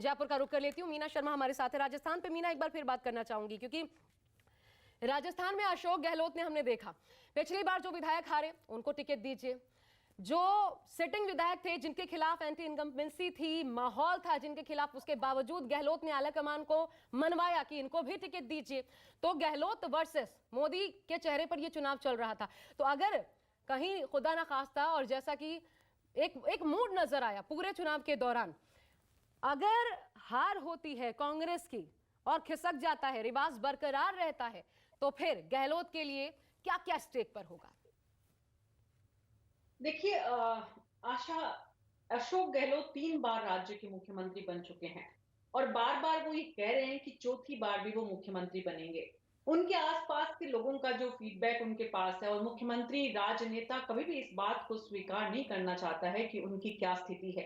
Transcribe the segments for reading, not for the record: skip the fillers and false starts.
जयपुर का रुख कर लेती हूँ। मीना शर्मा हमारे साथ है राजस्थान पे। मीना, एक बार फिर बात करना चाहूंगी क्योंकि राजस्थान में अशोक गहलोत ने हमने देखा पिछली बार जो विधायक हारे उनको टिकट दीजिए, जो सिटिंग विधायक थे जिनके खिलाफ एंटी इनकम्बेंसी थी, माहौल था जिनके खिलाफ, उसके बावजूद गहलोत ने आलाकमान को मनवाया कि इनको भी टिकट दीजिए। तो गहलोत वर्सेस मोदी के चेहरे पर यह चुनाव चल रहा था। तो अगर कहीं खुदा ना खास्ता, और जैसा कि एक मूड नजर आया पूरे चुनाव के दौरान, अगर हार होती है कांग्रेस की और खिसक जाता है, रिवाज बरकरार रहता है, तो फिर गहलोत के लिए क्या क्या स्टेक पर होगा? देखिए आशा, अशोक गहलोत 3 बार राज्य के मुख्यमंत्री बन चुके हैं और बार बार वो ये कह रहे हैं कि चौथी बार भी वो मुख्यमंत्री बनेंगे। उनके आसपास के लोगों का जो फीडबैक उनके पास है, और मुख्यमंत्री राजनेता कभी भी इस बात को स्वीकार नहीं करना चाहता है कि उनकी क्या स्थिति है।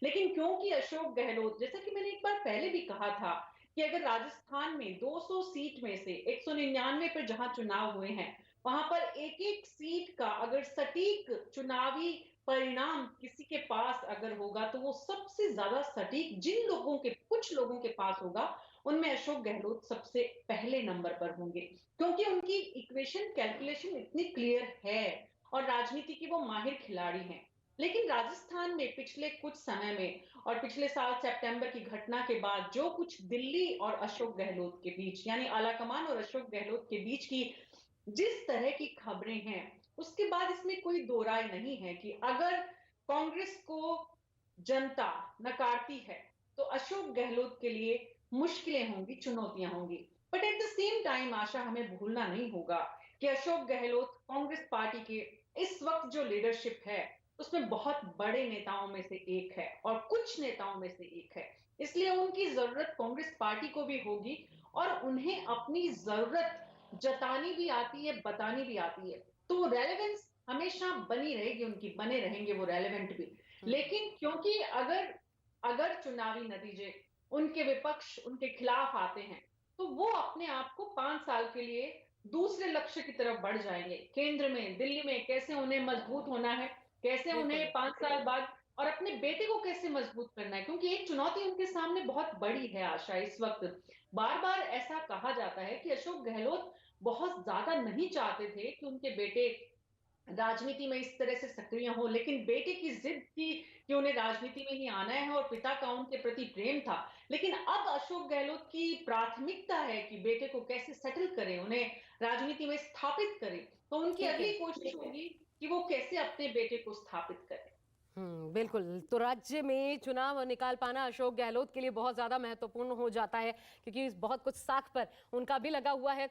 लेकिन क्योंकि अशोक गहलोत, जैसा कि मैंने एक बार पहले भी कहा था, कि अगर राजस्थान में 200 सीट में से 199 पर जहां चुनाव हुए हैं, वहां पर एक एक सीट का अगर सटीक चुनावी परिणाम किसी के पास अगर होगा, तो वो सबसे ज्यादा सटीक जिन लोगों के, कुछ लोगों के पास होगा, उनमें अशोक गहलोत सबसे पहले नंबर पर होंगे, क्योंकि उनकी इक्वेशन कैलकुलेशन इतनी क्लियर है और राजनीति की वो माहिर खिलाड़ी हैं। लेकिन राजस्थान में पिछले कुछ समय में और पिछले साल सितंबर की घटना के बाद जो कुछ दिल्ली और अशोक गहलोत के बीच, यानी आलाकमान और अशोक गहलोत के बीच की जिस तरह की खबरें हैं, उसके बाद इसमें कोई दो राय नहीं है कि अगर कांग्रेस को जनता नकारती है तो अशोक गहलोत के लिए मुश्किलें होंगी, चुनौतियां होंगी। But at the same time Asha, हमें भूलना नहीं होगा कि अशोक गहलोत कांग्रेस पार्टी के इस वक्त जो लीडरशिप है उसमें बहुत बड़े नेताओं में से एक है और कुछ नेताओं में से एक है। इसलिए उनकी जरूरत कांग्रेस पार्टी को भी होगी और उन्हें अपनी जरूरत जतानी भी आती है, बतानी भी आती है। तो रेलेवेंस हमेशा बनी रहेगी उनकी, बने रहेंगे वो रेलेवेंट भी। लेकिन क्योंकि अगर अगर चुनावी नतीजे उनके विपक्ष, उनके खिलाफ आते हैं, तो वो अपने आप को 5 साल के लिए दूसरे लक्ष्य की तरफ बढ़ जाएंगे। केंद्र में, दिल्ली में कैसे उन्हें मजबूत होना है, कैसे बिल्कुल। उन्हें 5 साल बाद और अपने बेटे को कैसे मजबूत करना है, क्योंकि एक चुनौती उनके सामने बहुत बड़ी है आशा इस वक्त। बार बार ऐसा कहा जाता है कि अशोक गहलोत बहुत ज्यादा नहीं चाहते थे कि उनके बेटे राजनीति में इस तरह से सक्रिय हो, लेकिन बेटे की जिद थी कि उन्हें राजनीति में ही आना है और पिता का उनके प्रति प्रेम था। लेकिन अब अशोक गहलोत की प्राथमिकता है कि बेटे को कैसे सेटल करें, उन्हें राजनीति में स्थापित करें। तो उनकी ठीक है। अगली कोशिश होगी कि वो कैसे अपने बेटे को स्थापित करें। बिल्कुल। तो राज्य में चुनाव निकाल पाना अशोक गहलोत के लिए बहुत ज्यादा महत्वपूर्ण हो जाता है क्योंकि बहुत कुछ साख पर उनका भी लगा हुआ है।